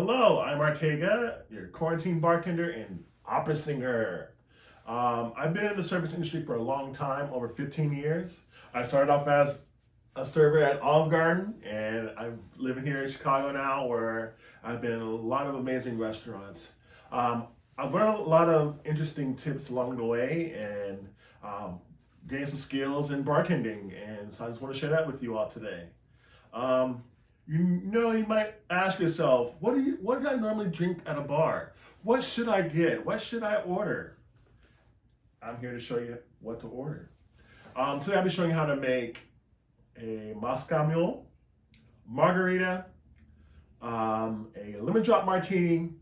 Hello, I'm Artega, your quarantine bartender and opera singer. I've been in the service industry for a long time, over 15 years. I started off as a server at Olive Garden, and I'm living here in Chicago now, where I've been in a lot of amazing restaurants. I've learned a lot of interesting tips along the way, and gained some skills in bartending, and so I just want to share that with you all today. Um, you might ask yourself, what do I normally drink at a bar? What should I get? What should I order? I'm here to show you what to order. Today I'll be showing you how to make a Moscow Mule, Margarita, a lemon drop martini,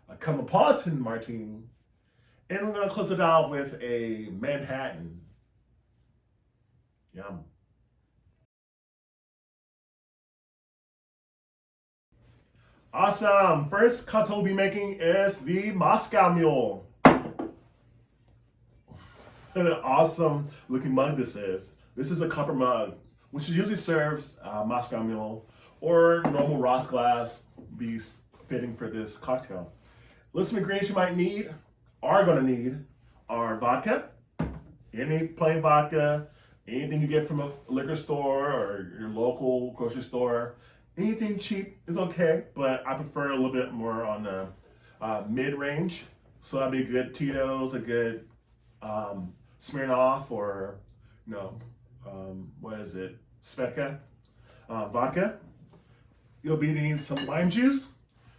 a Cosmopolitan martini, and we're gonna close it out with a Manhattan. Yum. Awesome. First cocktail we'll be making is the Moscow Mule. What an awesome looking mug this is. This is a copper mug, which usually serves Moscow Mule or normal Ross glass, be fitting for this cocktail. List of ingredients you might need, are vodka, any plain vodka, anything you get from a liquor store or your local grocery store. Anything cheap is okay, but I prefer a little bit more on the mid-range. So that'd be a good Tito's, a good Smirnoff, or Svedka vodka. You'll be needing some lime juice.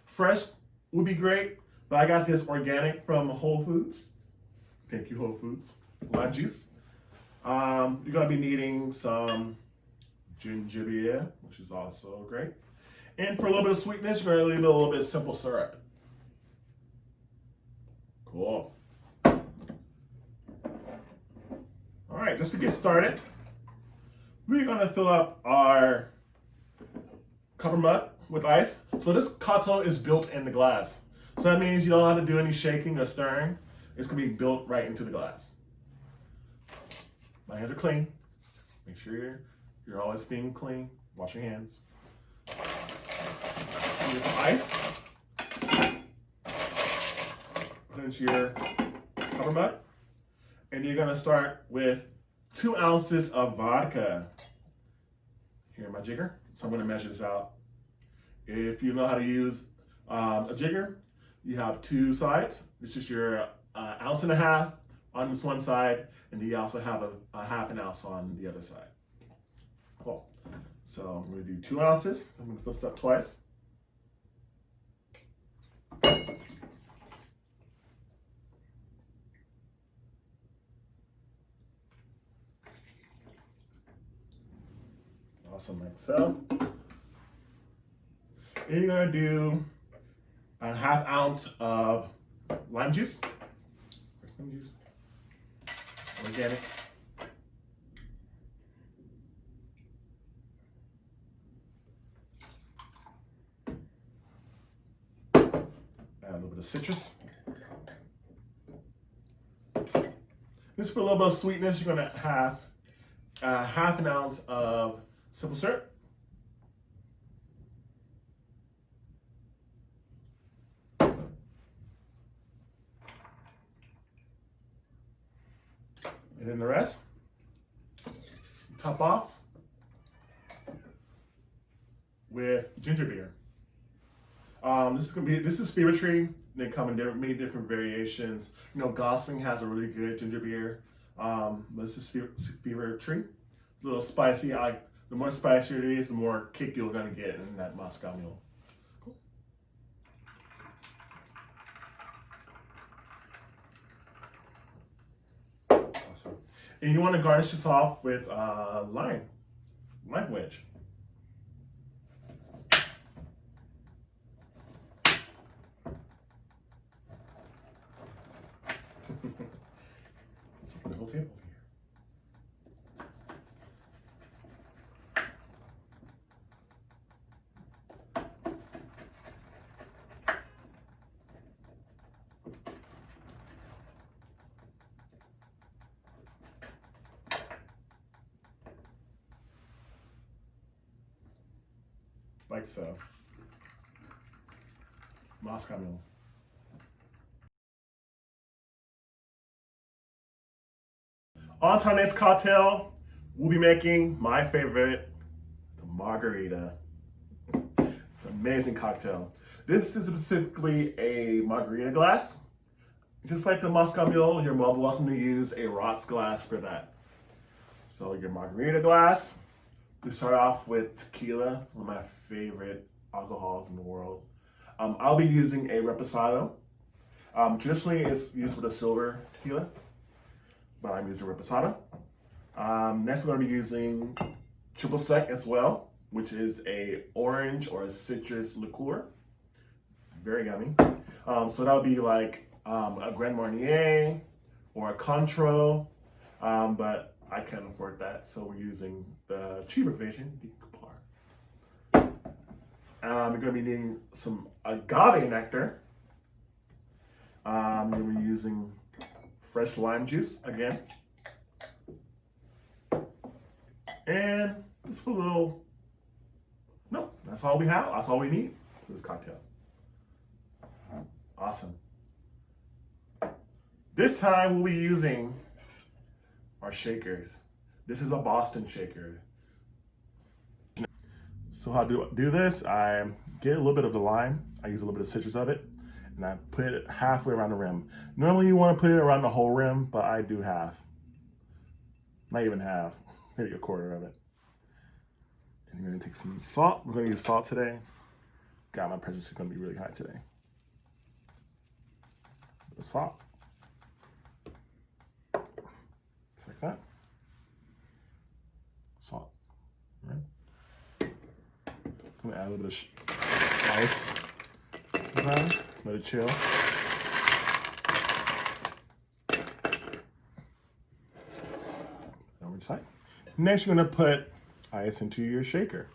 Fresh would be great, but I got this organic from Whole Foods. Thank you, Whole Foods. Lime juice. You're gonna be needing some ginger beer, which is also great. And for a little bit of sweetness, you're gonna leave a little bit of simple syrup. Cool. All right, just to get started, we're gonna fill up our copper mug with ice. So this cocktail is built in the glass. So that means you don't have to do any shaking or stirring. It's gonna be built right into the glass. My hands are clean. Make sure you're always being clean. Wash your hands. Use some ice. Put it into your copper mug. And you're gonna start with 2 ounces of vodka. Here in my jigger. So I'm gonna measure this out. If you know how to use a jigger, you have 2 sides. This is your 1.5 ounces on this one side, and you also have a 1/2 ounce on the other side. Cool. So I'm going to do 2 ounces. I'm going to fill this up twice. Awesome, like so. And you're going to do a 1/2 ounce of lime juice. Lime juice. Organic. Add a little bit of citrus. Just for a little bit of sweetness, you're going to have 1/2 ounce of simple syrup. And then the rest, top off with ginger beer. This is Fever Tree. They come in many different variations. You know, Gosling has a really good ginger beer. But this is Fever Tree. A little spicy. The more spicier it is, the more kick you're gonna get in that Moscow Mule. Cool. Awesome. And you want to garnish this off with lime wedge. The whole table here. Like so. Moscow Mule. On to our next cocktail, we'll be making my favorite, the Margarita. It's an amazing cocktail. This is specifically a margarita glass. Just like the Moscow Mule, you're more welcome to use a rocks glass for that. So your margarita glass, we start off with tequila, one of my favorite alcohols in the world. I'll be using a reposado. Traditionally, it's used with a silver tequila, but I'm using reposado. Next, we're going to be using triple sec as well, which is a orange or a citrus liqueur. Very yummy. So that would be like a Grand Marnier or a Cointreau, but I can't afford that, so we're using the cheaper version, the Capar. We're going to be needing some agave nectar. We're going to be using fresh lime juice again. And just a little, no, that's all we have. That's all we need for this cocktail. Awesome. This time we'll be using our shakers. This is a Boston shaker. So how do I do this? I get a little bit of the lime. I use a little bit of citrus of it, and I put it halfway around the rim. Normally you want to put it around the whole rim, but I do half. Not even half, maybe a quarter of it. And you're gonna take some salt. We're gonna use salt today. God, my pressure is gonna be really high today. The salt. Just like that. Salt. All right. I'm gonna add a little bit of ice. Let it chill. Over side. Next, you're gonna put ice into your shaker.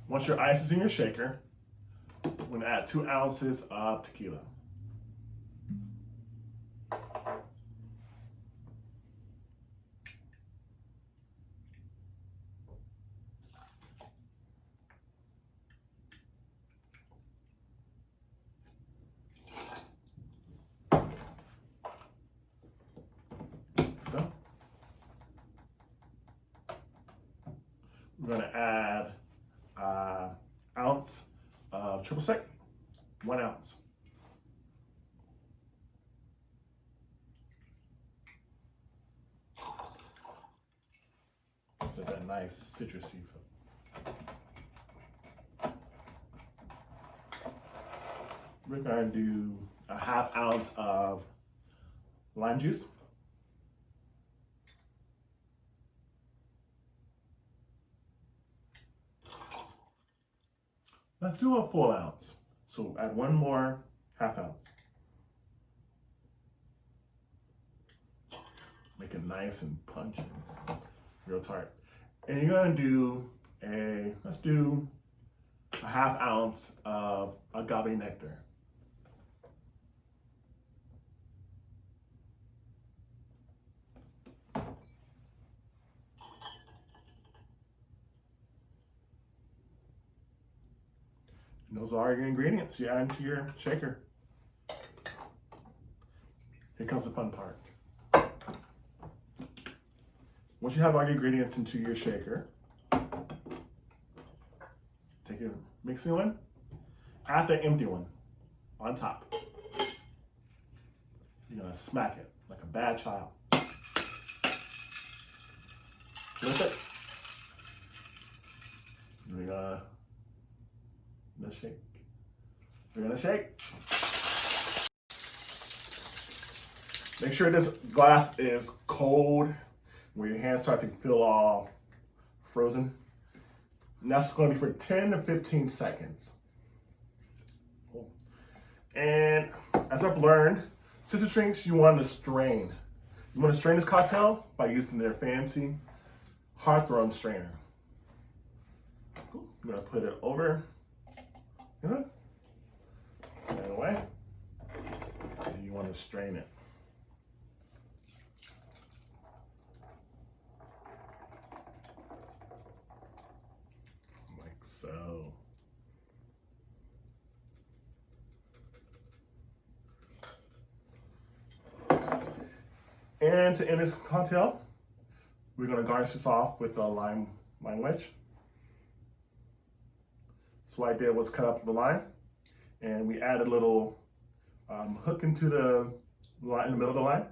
Once your ice is in your shaker, we're gonna add 2 ounces of tequila. So, we're gonna add an ounce of triple sec, 1 ounce. So that nice citrusy feel. We're gonna do a 1/2 ounce of lime juice. Let's do a full ounce. So add 1 more 1/2 ounce. Make it nice and punchy, real tart. And you're gonna do let's do a 1/2 ounce of agave nectar. And those are your ingredients you add into your shaker. Here comes the fun part. Once you have all your ingredients into your shaker, take your mixing one, add the empty one on top. You're gonna smack it like a bad child. Flip it. We're gonna shake. We're gonna shake. Make sure this glass is cold, where your hands start to feel all frozen. And that's going to be for 10 to 15 seconds. And as I've learned, citrus drinks, you want to strain. You want to strain this cocktail by using their fancy Hawthorne strainer. I'm going to put it over. Put it away. And you want to strain it. so. And to end this cocktail, we're gonna garnish this off with a lime wedge. So what I did was cut up the lime, and we added a little hook into the line in the middle of the lime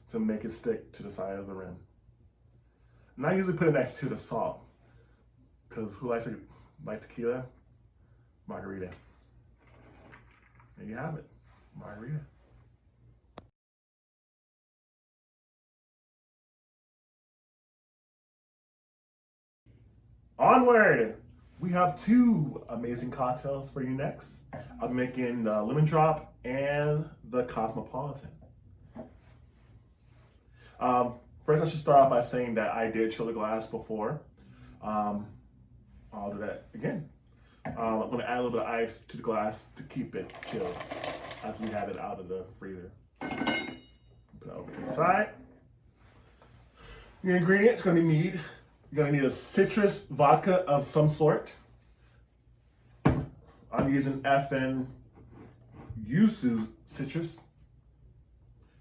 to make it stick to the side of the rim. And I usually put it next to the salt, because who likes like tequila? Margarita. There you have it, margarita. Onward! We have two amazing cocktails for you next. I'm making the lemon drop and the Cosmopolitan. First, I should start off by saying that I did chill the glass before. I'll do that again. I'm going to add a little bit of ice to the glass to keep it chilled as we have it out of the freezer. Put it over to the side. Your ingredients you're gonna need a citrus vodka of some sort. I'm using FN Yuzu citrus.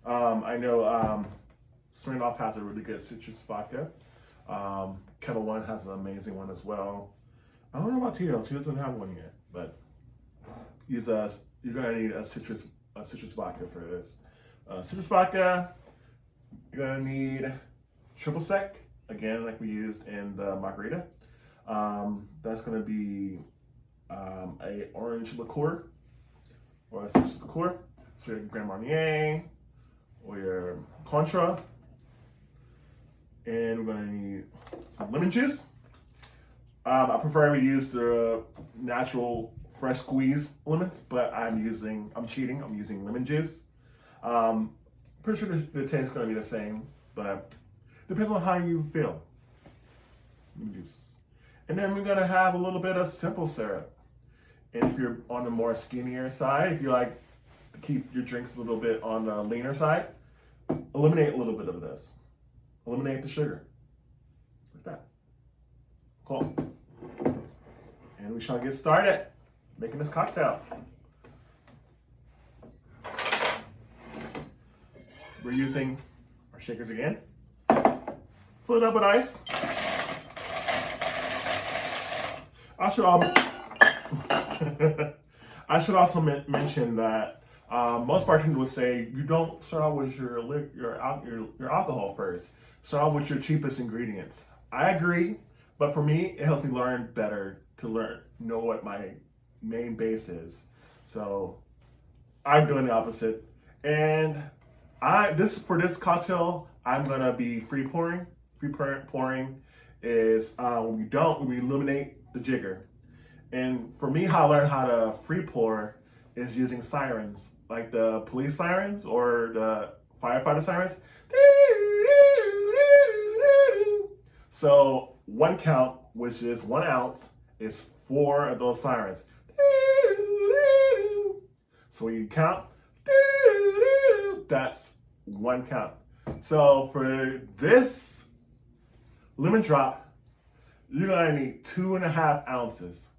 I know Smirnoff has a really good citrus vodka. Kettle One has an amazing one as well. I don't know about Tito's. He doesn't have one yet, but you're gonna need a citrus vodka for this. Citrus vodka. You're gonna need triple sec. Again, like we used in the Margarita. That's gonna be a orange liqueur or a citrus liqueur. So your Grand Marnier or your Contra. And we're gonna need some lemon juice. I prefer we use the natural fresh squeeze lemons, but I'm cheating, I'm using lemon juice. Pretty sure the taste is gonna be the same, but depends on how you feel. Lemon juice. And then we're gonna have a little bit of simple syrup. And if you're on the more skinnier side, if you like to keep your drinks a little bit on the leaner side, eliminate a little bit of this. Eliminate the sugar. Like that. Cool. And we shall get started making this cocktail. We're using our shakers again. Fill it up with ice. I should also mention that most bartenders would say you don't start out with your alcohol first. Start out with your cheapest ingredients. I agree, but for me, it helps me learn better to know what my main base is. So I'm doing the opposite. And for this cocktail, I'm gonna be free pouring. Free pouring is when we eliminate the jigger. And for me, how I learned how to free pour is using sirens, like the police sirens or the firefighter sirens. So 1 count, which is 1 ounce, is 4 of those sirens. So when you count, that's 1 count. So for this lemon drop, you're gonna need 2.5 ounces.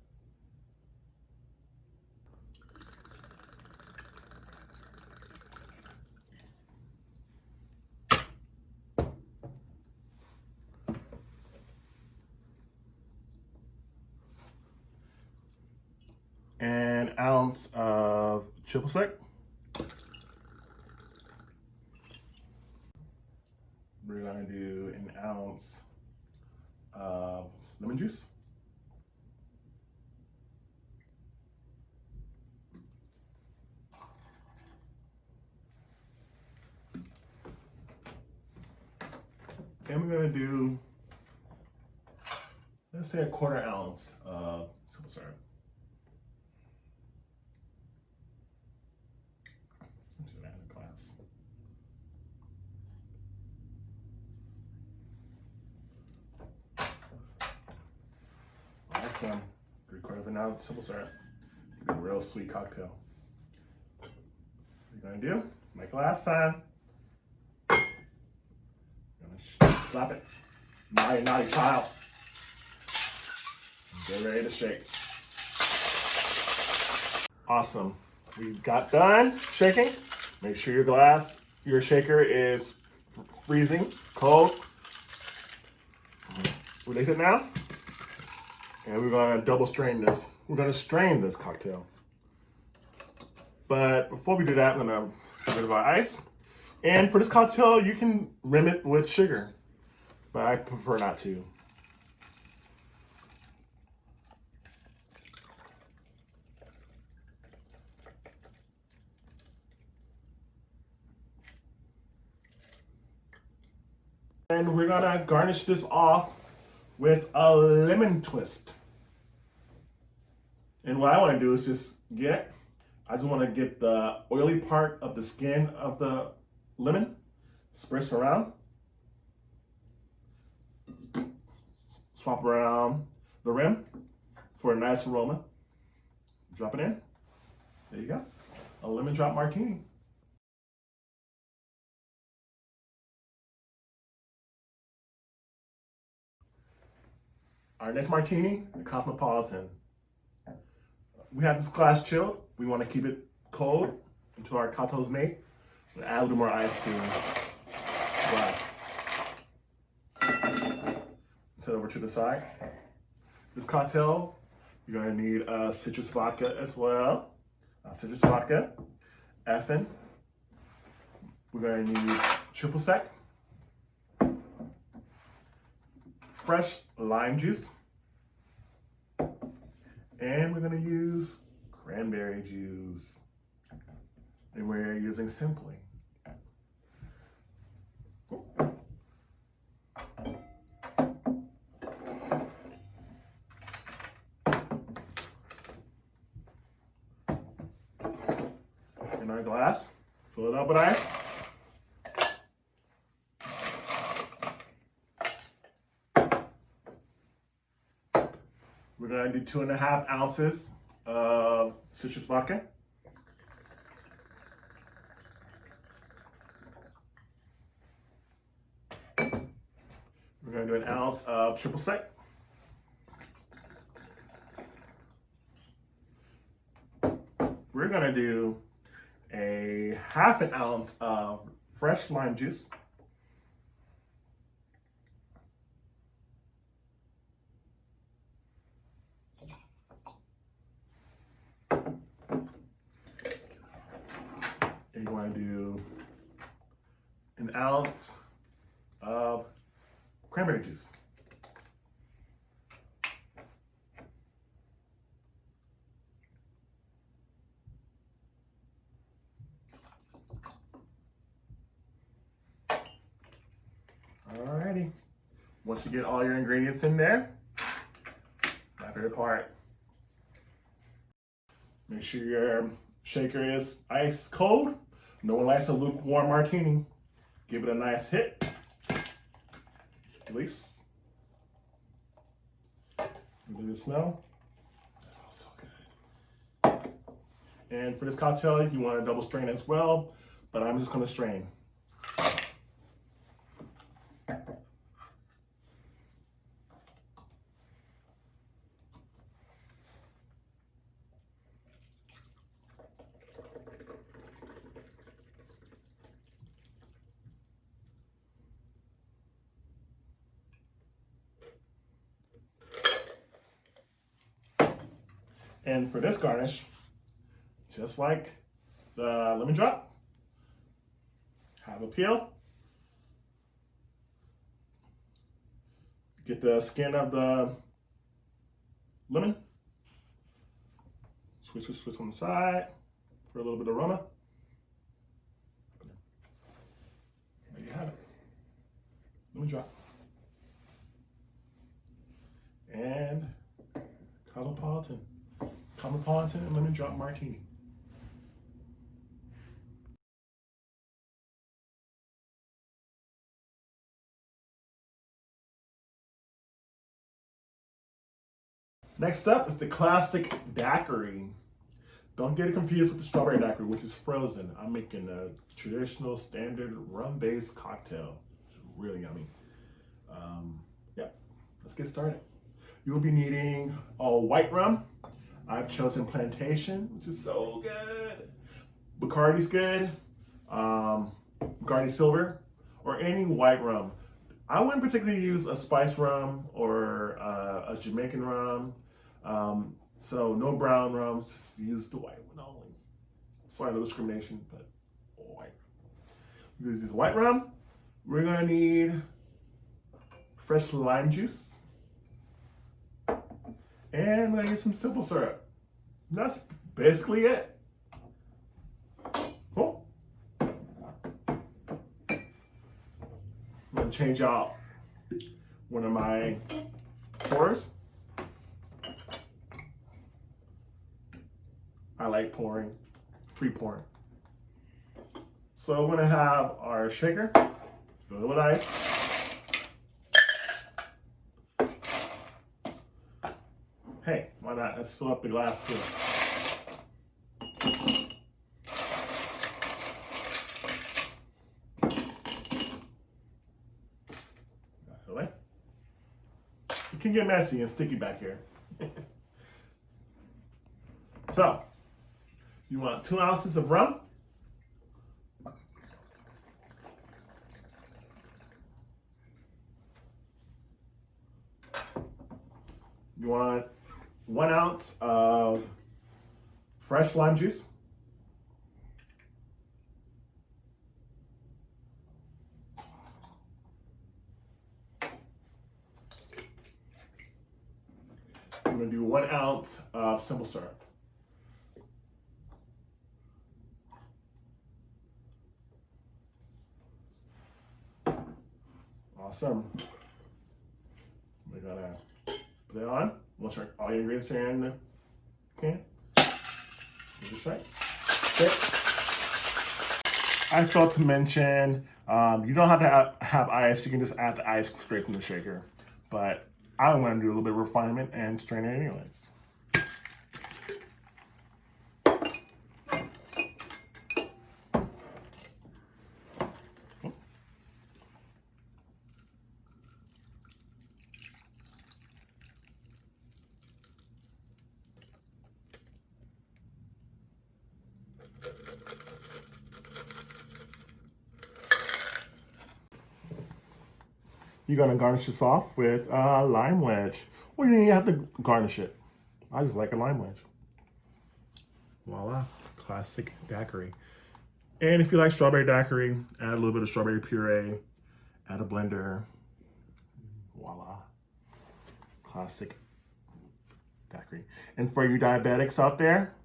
An ounce of triple sec. We're gonna do an ounce of lemon juice. And we're gonna do, let's say, 1/4 ounce of simple syrup. Let's do that in a glass. Awesome. 3/4 of an ounce simple syrup. A real sweet cocktail. What you're gonna do, like last time, you're gonna slap it. Naughty child. Get ready to shake. Awesome. We got done shaking. Make sure your shaker is freezing, cold. Release it now. And we're gonna double strain this. We're gonna strain this cocktail. But before we do that, I'm gonna get rid of our ice. And for this cocktail, you can rim it with sugar, but I prefer not to. And we're gonna garnish this off with a lemon twist. And what I wanna do is I just wanna get the oily part of the skin of the lemon, spritz around, swap around the rim for a nice aroma. Drop it in. There you go. A lemon drop martini. Our next martini, the Cosmopolitan. We have this glass chilled. We want to keep it cold until our cocktail is made. We'll add a little more ice to the glass. Set over to the side. This cocktail, you're going to need citrus vodka as well. Citrus vodka, effin. We're going to need triple sec, fresh lime juice, and we're going to use cranberry juice. And we're using Simply. In our glass, fill it up with ice. We're gonna do 2.5 ounces of citrus vodka. We're gonna do 1 ounce of triple sec. We're gonna do a 1/2 ounce of fresh lime juice. And you want to do 1 ounce of cranberry juice. Alrighty. Once you get all your ingredients in there, my favorite part. Make sure your shaker is ice cold. No one likes a lukewarm martini. Give it a nice hit. Release. Look at the smell. That smells so good. And for this cocktail, you want to double strain as well, but I'm just going to strain. And for this garnish, just like the lemon drop, have a peel. Get the skin of the lemon. Switch on the side for a little bit of aroma. There you have it. Lemon drop. And Cosmopolitan and lemon drop martini. Next up is the classic daiquiri. Don't get it confused with the strawberry daiquiri, which is frozen. I'm making a traditional standard rum-based cocktail. It's really yummy. Yeah, let's get started. you'll be needing a white rum. I've chosen Plantation, which is so good. Bacardi's good. Bacardi Silver, or any white rum. I wouldn't particularly use a spice rum or a Jamaican rum. So no brown rums, just use the white one only. Sorry, no discrimination, but white. Use this white rum. We're gonna need fresh lime juice. And we're gonna get some simple syrup. That's basically it. Cool. I'm gonna change out one of my pours. I like pouring, free pouring. So we're gonna have our shaker, fill it with ice. Hey, why not? Let's fill up the glass too. It can get messy and sticky back here. So, you want 2 ounces of rum. You want 1 ounce of fresh lime juice. I'm gonna do 1 ounce of simple syrup. Awesome. We're gonna put it on. We'll check all your ingredients here in the can. Just right. Okay. I failed to mention, you don't have to have ice. You can just add the ice straight from the shaker. But I want to do a little bit of refinement and strain it anyways. You're gonna garnish this off with a lime wedge. Well, you don't even have to garnish it. I just like a lime wedge. Voila, classic daiquiri. And if you like strawberry daiquiri, add a little bit of strawberry puree, add a blender. Voila, classic daiquiri. And for you diabetics out there,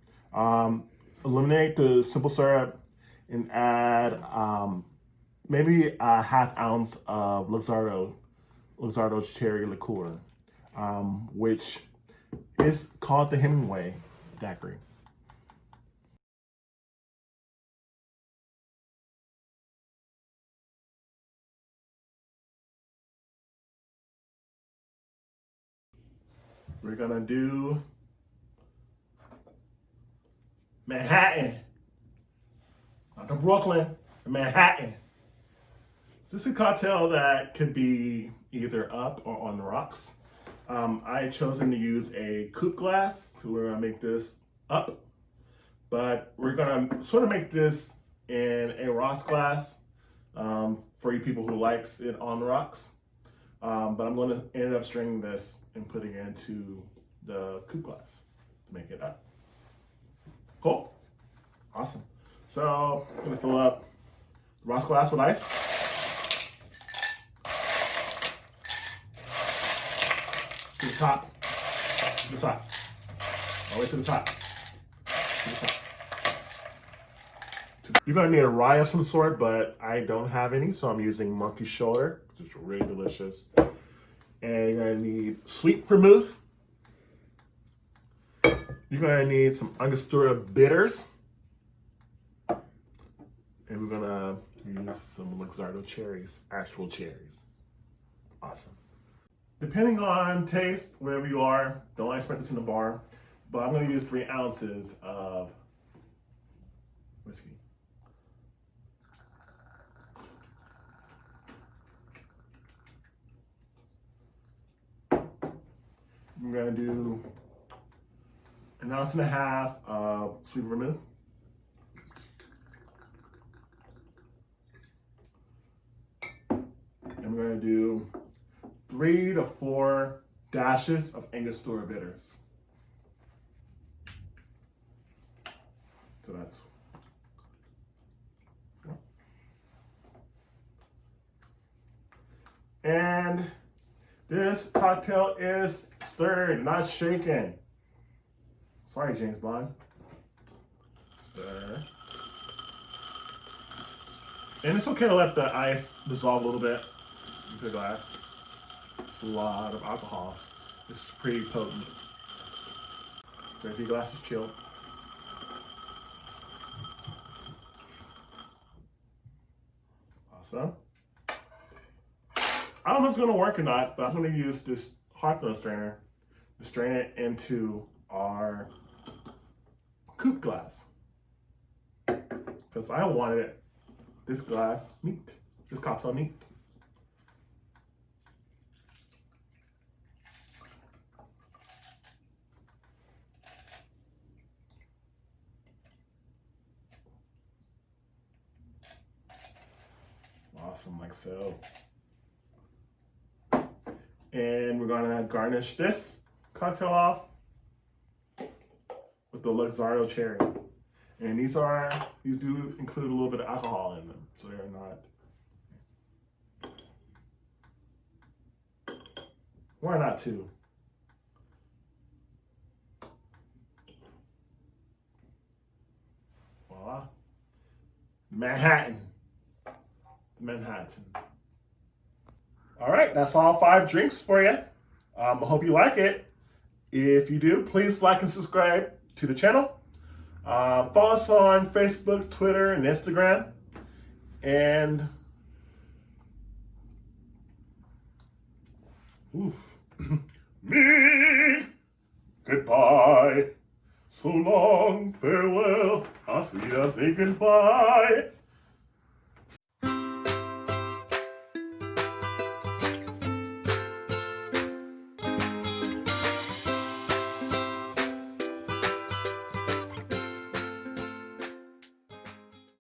eliminate the simple syrup and add maybe a ½ ounce of Luxardo's cherry liqueur, which is called the Hemingway daiquiri. We're gonna do Manhattan, not the Brooklyn, Manhattan. This is a cocktail that could be either up or on the rocks. I chosen to use a coupe glass. So we're gonna make this up, but we're gonna sort of make this in a rocks glass for you people who likes it on the rocks. But I'm gonna end up stringing this and putting it into the coupe glass to make it up. Cool, awesome. So I'm gonna fill up the rocks glass with ice. To the top, to the top, all the way to the top, to the top. You're gonna need a rye of some sort, but I don't have any, so I'm using monkey shoulder, which is really delicious. And you're gonna need sweet vermouth. You're gonna need some Angostura bitters. And we're gonna use some Luxardo cherries, actual cherries. Awesome. Depending on taste, wherever you are, don't expect this in the bar, but I'm gonna use 3 ounces of whiskey. I'm gonna do an ounce and a half of sweet vermouth. I'm going to do 3 to 4 dashes of Angostura bitters. So that's and this cocktail is stirred, not shaken. Sorry, James Bond. Stir. And it's okay to let the ice dissolve a little bit into the glass. It's a lot of alcohol. This is pretty potent. So if your glass is chilled. Awesome. I don't know if it's gonna work or not, but I'm gonna use this Hawthorne strainer to strain it into our coupe glass. Because I wanted it. This glass neat. This cocktail neat. Awesome, like so. And we're gonna garnish this cocktail off with the Luxardo cherry. And these do include a little bit of alcohol in them, so they're not. Why not 2? Voila. Manhattan. All right, that's all 5 drinks for you. I hope you like it. If you do, please like and subscribe to the channel. Follow us on Facebook, Twitter, and Instagram. And me, goodbye. So long, farewell. How sweet I say goodbye.